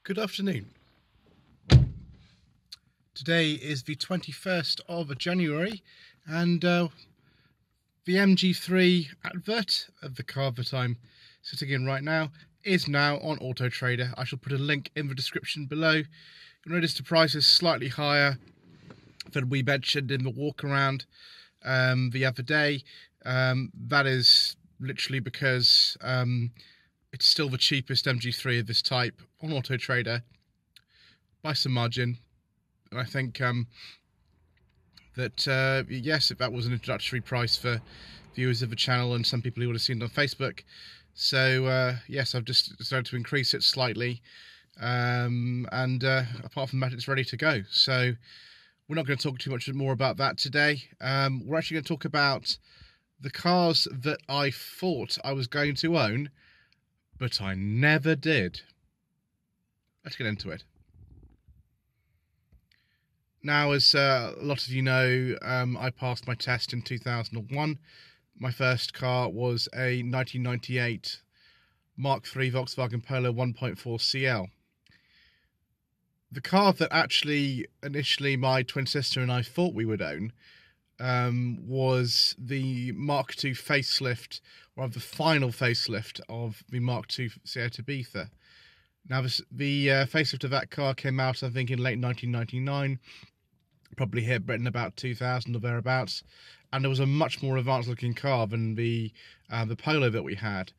Good afternoon. Today is the 21st of January and the MG3 advert of the car that I'm sitting in right now is now on Auto Trader. I shall put a link in the description below. You'll notice the price is slightly higher than we mentioned in the walk around the other day. That is literally because it's still the cheapest MG3 of this type on Auto Trader by some margin. And I think that yes, if that was an introductory price for viewers of the channel and some people who would have seen it on Facebook. So yes, I've just decided to increase it slightly, and apart from that, it's ready to go. So we're not going to talk too much more about that today. We're actually going to talk about the cars that I thought I was going to own, but I never did. Let's get into it. Now, as a lot of you know, I passed my test in 2001. My first car was a 1998 Mark III Volkswagen Polo 1.4 CL. The car that actually initially my twin sister and I thought we would own was the Mark II facelift, or the final facelift of the Mark II Seat Ibiza. Now, the facelift of that car came out, I think, in late 1999. Probably hit Britain about 2000 or thereabouts, and there was a much more advanced looking car than the Polo that we had.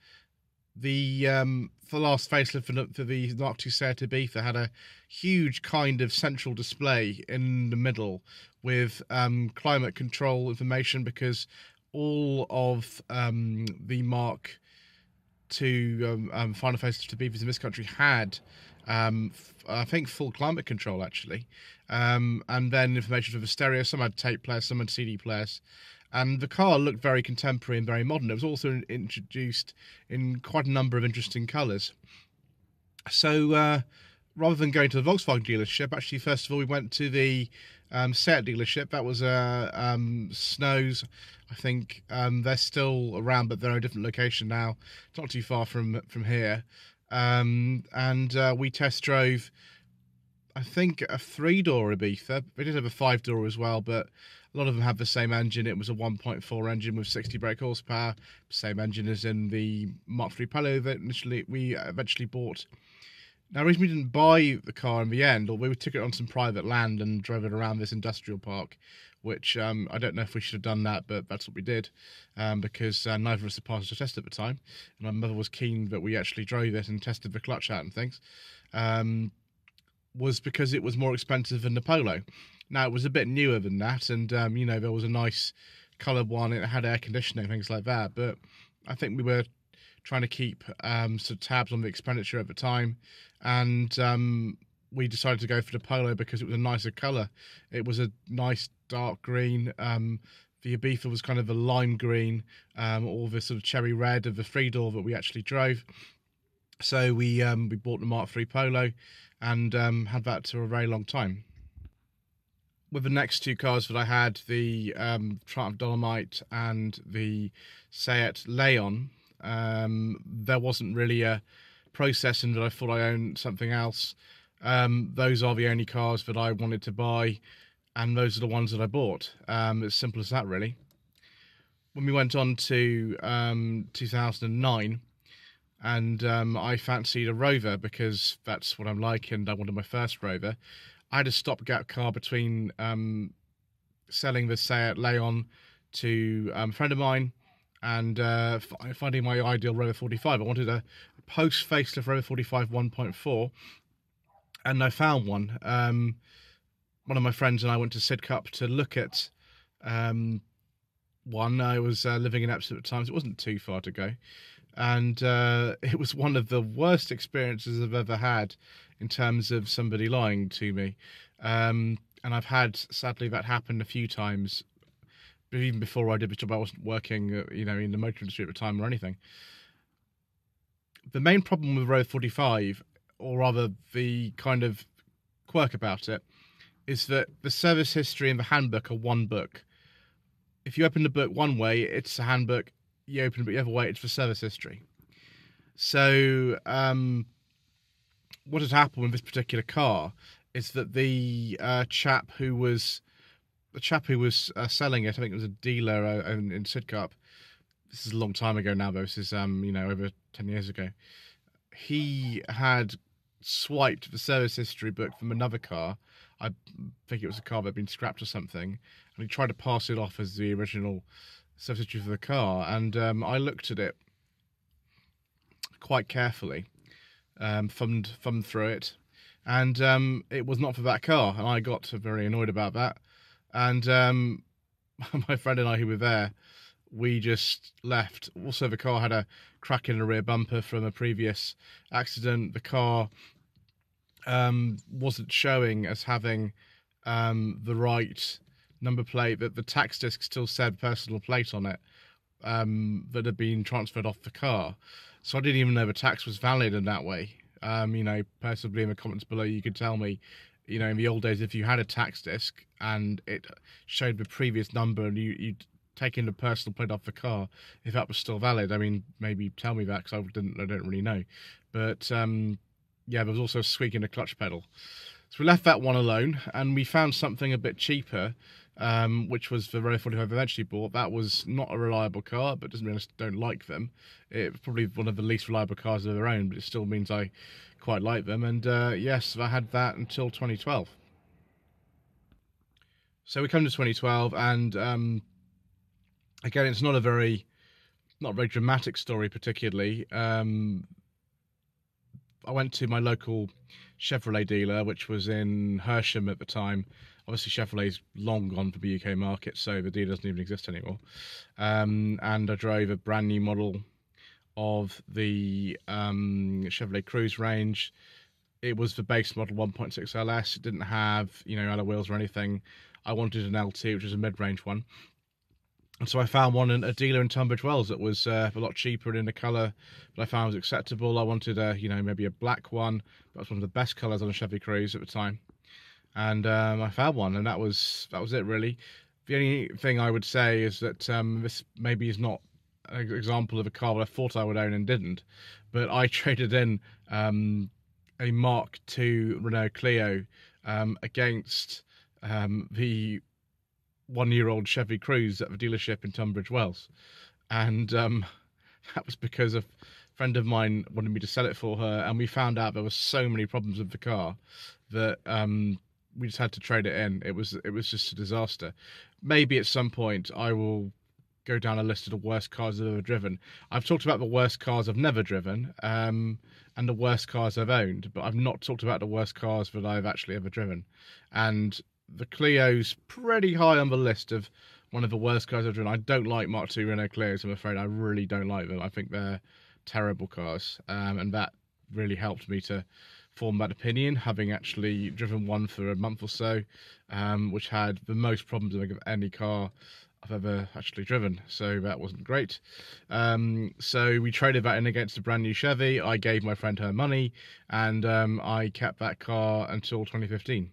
The last facelift for the Mark II Seat Ibiza had a huge kind of central display in the middle with climate control information, because all of the Mark II final facelift Ibizas in this country had I think full climate control actually, and then information for the stereo. Some had tape players, some had CD players, and the car looked very contemporary and very modern. It was also introduced in quite a number of interesting colours. So rather than going to the Volkswagen dealership, actually first of all we went to the Seat dealership. That was Snow's. I think they're still around, but they're in a different location now. It's not too far from here. And we test drove, I think, a 3-door Ibiza. They did have a 5-door as well, but a lot of them have the same engine. It was a 1.4 engine with 60 brake horsepower, same engine as in the Mark III Polo that we eventually bought. Now, the reason we didn't buy the car in the end, or we took it on some private land and drove it around this industrial park, which I don't know if we should have done that, but that's what we did, because neither of us had passed the test at the time, and my mother was keen that we actually drove it and tested the clutch out and things, was because it was more expensive than the Polo. Now, it was a bit newer than that, and you know, there was a nice coloured one, it had air conditioning, things like that, but I think we were trying to keep some tabs on the expenditure at the time, and we decided to go for the Polo because it was a nicer colour. It was a nice dark green. The Ibiza was kind of a lime green, or the sort of cherry red of the 3-door that we actually drove. So we bought the Mark III Polo and had that for a very long time. With the next two cars that I had, the Triumph Dolomite and the Seat Leon, there wasn't really a process in that I thought I owned something else. Those are the only cars that I wanted to buy, and those are the ones that I bought. As simple as that, really. When we went on to 2009, and I fancied a Rover because that's what I'm like, and I wanted my first Rover. I had a stopgap car between selling the Seat Leon to a friend of mine and finding my ideal Rover 45. I wanted a post-facelift Rover 45 1.4, and I found one. One of my friends and I went to Sidcup to look at one. I was living in Epsom at the time, so it wasn't too far to go. And it was one of the worst experiences I've ever had in terms of somebody lying to me. And I've had, sadly, that happen a few times. But even before I did the job, I wasn't working, you know, in the motor industry at the time or anything. The main problem with Rover 45, or rather the kind of quirk about it, is that the service history and the handbook are one book. If you open the book one way, it's a handbook. You open it the other way, it's for service history. So what had happened with this particular car is that the chap who was selling it, I think it was a dealer in Sidcup. This is a long time ago now, though. This is over 10 years ago. He had swiped the service history book from another car. I think it was a car that had been scrapped or something, and he tried to pass it off as the original service history for the car. And I looked at it quite carefully, thumbed through it, and it was not for that car, and I got very annoyed about that. And my friend and I, who were there, we just left. Also, the car had a crack in the rear bumper from a previous accident. The car wasn't showing as having the right number plate, that the tax disc still said personal plate on it, that had been transferred off the car. So I didn't even know the tax was valid in that way. Possibly in the comments below, you could tell me, in the old days, if you had a tax disc and it showed the previous number and you'd taken the personal plate off the car, if that was still valid. I mean, maybe tell me that, because I don't really know. But yeah, there was also a squeak in the clutch pedal. So we left that one alone, and we found something a bit cheaper, which was the Renault 45 I eventually bought. That was not a reliable car, but doesn't mean I don't like them. It's probably one of the least reliable cars of their own, but it still means I quite like them. And yes, I had that until 2012. So we come to 2012, and again, it's not a very dramatic story particularly. I went to my local Chevrolet dealer, which was in Hersham at the time. Obviously, Chevrolet's long gone for the UK market, so the dealer doesn't even exist anymore. And I drove a brand new model of the Chevrolet Cruze range. It was the base model 1.6 LS. It didn't have, alloy wheels or anything. I wanted an LT, which was a mid-range one. And so I found one in a dealer in Tunbridge Wells that was a lot cheaper and in a colour that I found was acceptable. I wanted maybe a black one. That was one of the best colours on a Chevy Cruze at the time. And I found one, and that was it really. The only thing I would say is that this maybe is not an example of a car that I thought I would own and didn't, but I traded in a Mark II Renault Clio against the one-year-old Chevy Cruze at the dealership in Tunbridge Wells, and that was because a friend of mine wanted me to sell it for her, and we found out there were so many problems with the car that we just had to trade it in. It was just a disaster. Maybe at some point I will go down a list of the worst cars I've ever driven. I've talked about the worst cars I've never driven, and the worst cars I've owned, but I've not talked about the worst cars that I've actually ever driven. And the Clio's pretty high on the list of one of the worst cars I've driven. I don't like Mark II Renault Clios, I'm afraid. I really don't like them. I think they're terrible cars, and that really helped me to form that opinion, having actually driven one for a month or so, which had the most problems I think of any car I've ever actually driven, so that wasn't great. So we traded that in against a brand new Chevy. I gave my friend her money, and I kept that car until 2015.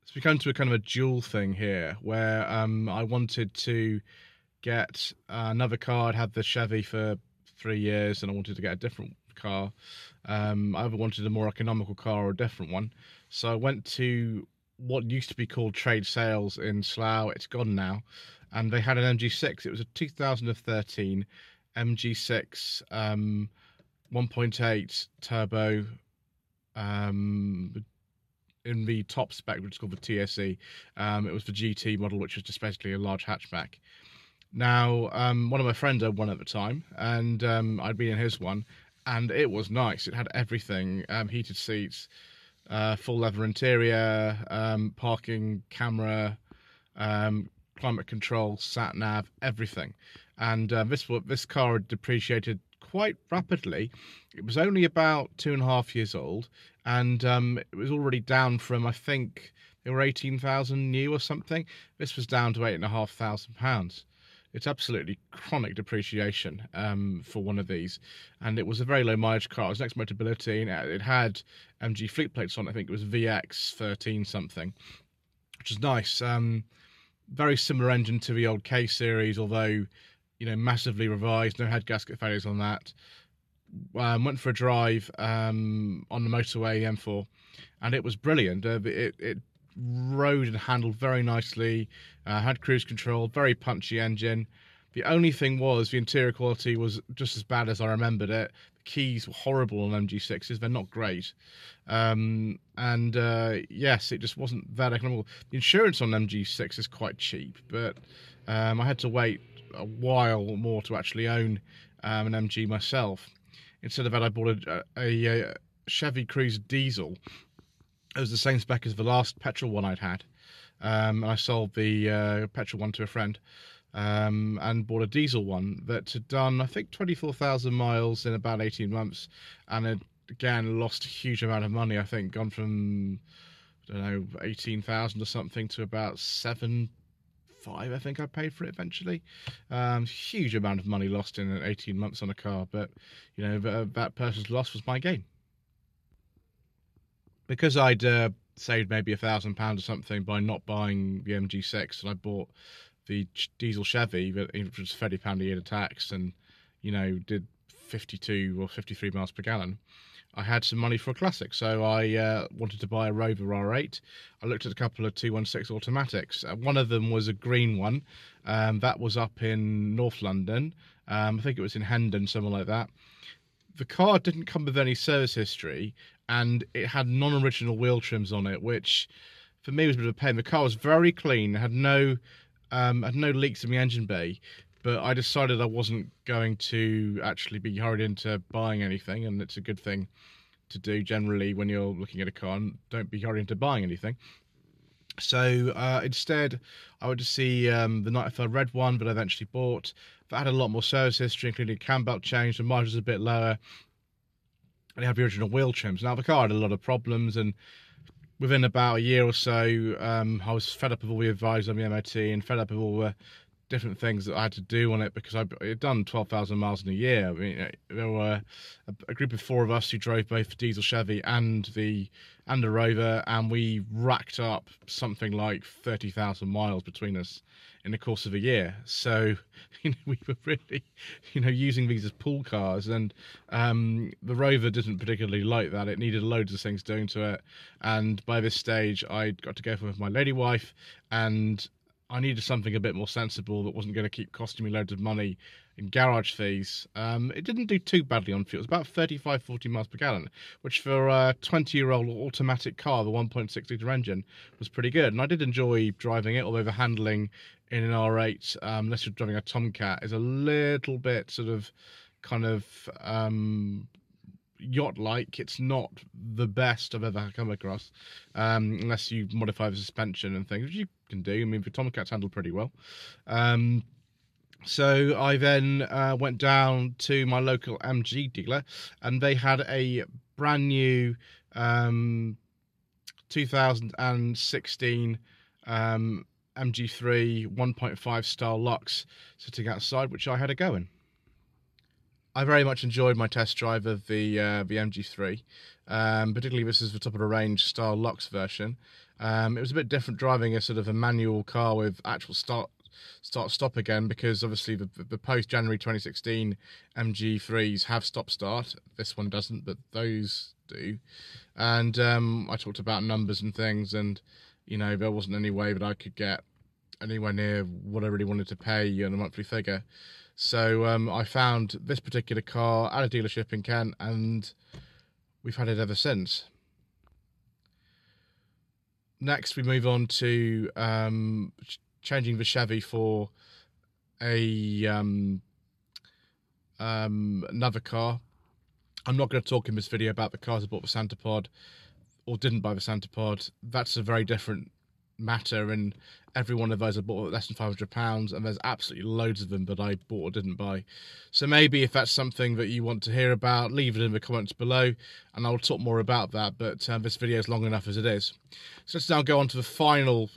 So we come to a kind of a dual thing here, where I wanted to get another car. I'd had the Chevy for 3 years, and I wanted to get a different car. I either wanted a more economical car or a different one. So I went to what used to be called Trade Sales in Slough. It's gone now, and they had an MG6. It was a 2013 MG6 1.8 turbo in the top spec, which is called the TSE. It was the GT model, which was just basically a large hatchback. Now, one of my friends had one at the time, and I'd been in his one, and it was nice. It had everything: heated seats, full leather interior, parking camera, climate control, sat nav, everything. And this car had depreciated quite rapidly. It was only about 2.5 years old, and it was already down from, I think they were 18,000 new or something. This was down to £8,500. It's absolutely chronic depreciation for one of these, and it was a very low mileage car. It was next Motability, and it had MG fleet plates on. I think it was VX13 something, which is nice. Very similar engine to the old K series, although massively revised. No head gasket failures on that. went for a drive on the motorway M4, and it was brilliant. It rode and handled very nicely, had cruise control, very punchy engine. The only thing was the interior quality was just as bad as I remembered it. The keys were horrible on MG6s; they're not great. Yes, it just wasn't that economical. The insurance on MG6 is quite cheap, but I had to wait a while more to actually own an MG myself. Instead of that, I bought a Chevy Cruze diesel. It was the same spec as the last petrol one I'd had. And I sold the petrol one to a friend, and bought a diesel one that had done, I think, 24,000 miles in about 18 months, and had, again, lost a huge amount of money. I think gone from, I don't know, 18,000 or something to about 7,500. I think I paid for it eventually. Huge amount of money lost in 18 months on a car, but you know, that person's loss was my gain. Because I'd saved maybe £1,000 or something by not buying the MG6, and I bought the diesel Chevy, which was £30 a year to tax, and you know, did 52 or 53 miles per gallon. I had some money for a classic, so I wanted to buy a Rover R8. I looked at a couple of 216 automatics. One of them was a green one, that was up in North London. I think it was in Hendon, somewhere like that. The car didn't come with any service history, and it had non-original wheel trims on it, which for me was a bit of a pain. The car was very clean, had no leaks in the engine bay, but I decided I wasn't going to actually be hurried into buying anything, and it's a good thing to do generally when you're looking at a car. Don't be hurried into buying anything. So instead, I went to see the Nightingale red one that I eventually bought. That had a lot more service history, including a cam belt change, the mileage was a bit lower, and it had the original wheel trims. Now, the car had a lot of problems, and within about a year or so, I was fed up with all the advice on the MOT and fed up with all the different things that I had to do on it, because I had done 12,000 miles in a year. I mean, there were a group of 4 of us who drove both the diesel Chevy and the Rover, and we racked up something like 30,000 miles between us in the course of a year. So, you know, we were really, you know, using these as pool cars, and the Rover didn't particularly like that. It needed loads of things doing to it, and by this stage I got together with my lady wife, and I needed something a bit more sensible that wasn't going to keep costing me loads of money in garage fees. It didn't do too badly on fuel. It was about 35-40 miles per gallon, which for a 20-year-old automatic car, the 1.6 litre engine, was pretty good. And I did enjoy driving it, although the handling in an R8, unless you're driving a Tomcat, is a little bit sort of kind of yacht-like. It's not the best I've ever come across, unless you modify the suspension and things, which you can do. I mean, the Tomcats handle pretty well. So I then went down to my local MG dealer, and they had a brand new 2016 MG3 1.5 style Lux sitting outside, which I had a go in. I very much enjoyed my test drive of the MG3, particularly this is the top of the range style Lux version. It was a bit different driving a sort of a manual car with actual start stop again, because obviously the post January 2016 MG3s have stop start. This one doesn't, but those do. And I talked about numbers and things, and you know, there wasn't any way that I could get anywhere near what I really wanted to pay on a monthly figure. So I found this particular car at a dealership in Kent, and we've had it ever since. Next, we move on to changing the Chevy for a another car. I'm not going to talk in this video about the cars I bought the Santa Pod or didn't buy the Santa Pod. That's a very different matter, and every one of those I bought at less than £500, and there's absolutely loads of them that I bought or didn't buy. So maybe if that's something that you want to hear about, leave it in the comments below, and I'll talk more about that. But this video is long enough as it is. So let's now go on to the final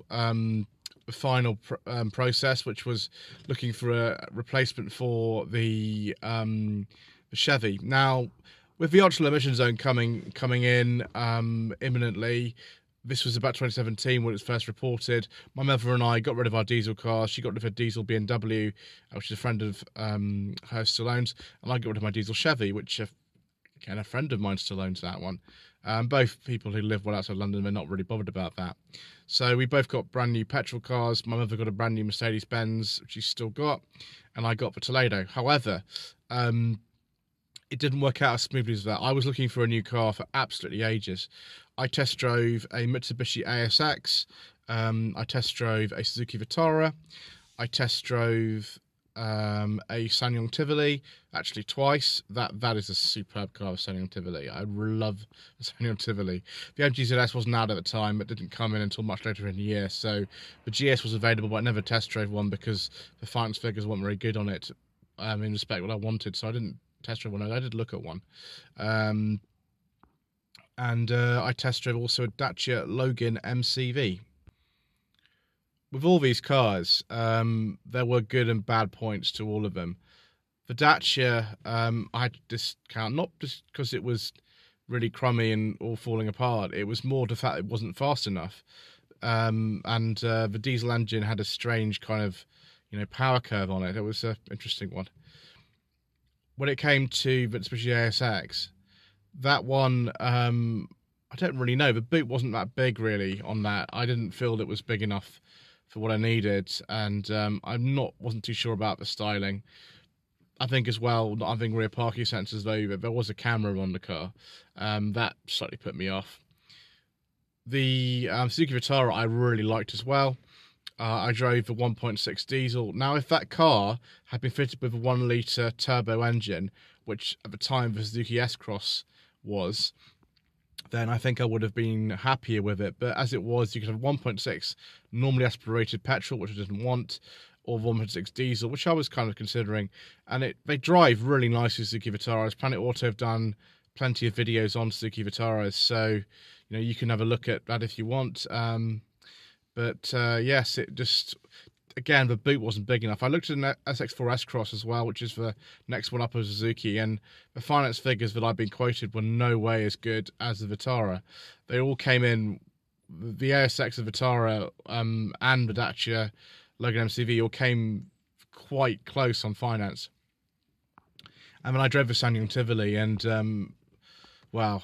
process, which was looking for a replacement for the Chevy. Now, with the ultra emission zone coming in imminently, this was about 2017 when it was first reported. My mother and I got rid of our diesel car. She got rid of her diesel BMW, which is a friend of hers still owns, and I got rid of my diesel Chevy, which Again, a friend of mine still owns that one. Both people who live well outside London, they're not really bothered about that. So we both got brand new petrol cars. My mother got a brand new Mercedes-Benz, which she's still got, and I got the Toledo. However, it didn't work out as smoothly as that. I was looking for a new car for absolutely ages. I test drove a Mitsubishi ASX. I test drove a Suzuki Vitara. I test drove a Sanyong Tivoli, actually twice. That is a superb car, Sanyong Tivoli. I love the Sanyong Tivoli. The MGZS wasn't out at the time. It didn't come in until much later in the year. So the GS was available, but I never test drove one because the finance figures weren't very good on it in respect to what I wanted. So I didn't test drive one. I did look at one. And I test drove also a Dacia Logan MCV. With all these cars, there were good and bad points to all of them. The Dacia, I had to discount, not just because it was really crummy and all falling apart. It was more the fact it wasn't fast enough. And the diesel engine had a strange kind of, power curve on it. It was an interesting one. When it came to the Mitsubishi ASX, that one, I don't really know. The boot wasn't that big, really, on that. I didn't feel that it was big enough for what I needed, and wasn't too sure about the styling. I think as well, not having rear parking sensors though, there was a camera on the car. That slightly put me off. The Suzuki Vitara I really liked as well. I drove the 1.6 diesel. Now, if that car had been fitted with a 1 litre turbo engine, which at the time the Suzuki S-Cross was, then I think I would have been happier with it. But as it was, you could have 1.6 normally aspirated petrol, which I didn't want, or 1.6 diesel, which I was kind of considering. And they drive really nicely, Suzuki Vitaras. Planet Auto have done plenty of videos on Suzuki Vitaras, so you can have a look at that if you want. Yes, it just, again, the boot wasn't big enough. I looked at an SX4 S-Cross as well, which is the next one up of Suzuki, and the finance figures that I've been quoted were no way as good as the Vitara. They all came in, the ASX, the Vitara, and the Dacia Logan MCV all came quite close on finance. And then I drove the Sanyong Tivoli, and, wow,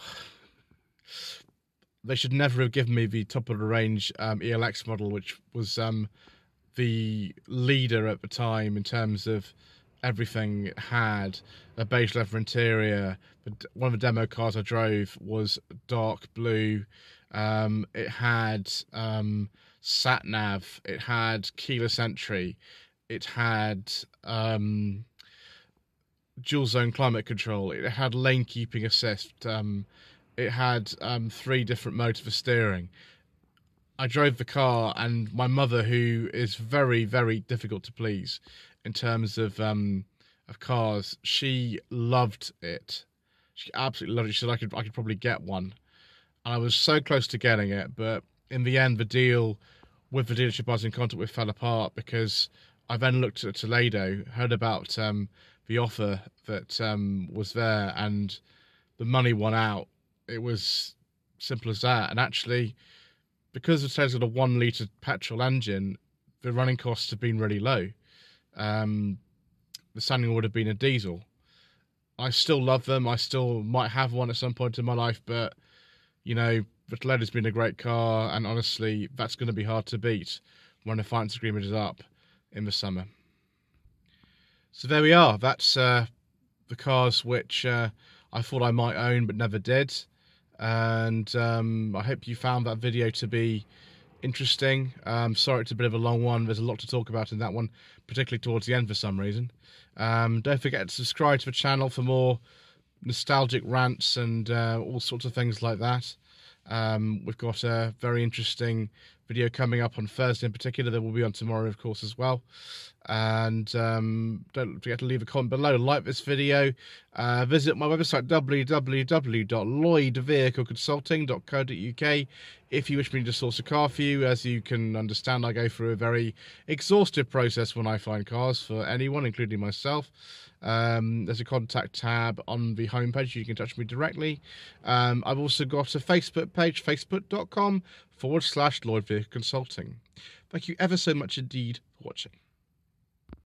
they should never have given me the top of the range ELX model, which was the leader at the time in terms of everything. It had a beige leather interior. One of the demo cars I drove was dark blue. It had sat nav. It had keyless entry. It had dual zone climate control. It had lane keeping assist. It had 3 different modes for steering. I drove the car, and my mother, who is very, very difficult to please in terms of cars, she loved it. She absolutely loved it. She said I could probably get one, and I was so close to getting it, but in the end, the deal with the dealership I was in contact with fell apart because I then looked at Toledo, heard about the offer that was there, and the money won out. It was simple as that. And actually, because the Toledo's got a 1 litre petrol engine, the running costs have been really low. The Sanyong would have been a diesel. I still love them. I still might have one at some point in my life, but, the Toledo's been a great car, and honestly, that's going to be hard to beat when the finance agreement is up in the summer. So there we are. That's the cars which I thought I might own but never did. And I hope you found that video to be interesting. Sorry it's a bit of a long one. There's a lot to talk about in that one, particularly towards the end for some reason. Don't forget to subscribe to the channel for more nostalgic rants and all sorts of things like that. We've got a very interesting video coming up on Thursday in particular. There will be on tomorrow, of course, as well. And don't forget to leave a comment below, like this video, visit my website www.lloydvehicleconsulting.co.uk if you wish me to source a car for you. As you can understand, I go through a very exhaustive process when I find cars for anyone, including myself. There's a contact tab on the homepage. You can touch me directly. I've also got a Facebook page, facebook.com/Lloyd Vehicle Consulting. Thank you ever so much indeed for watching.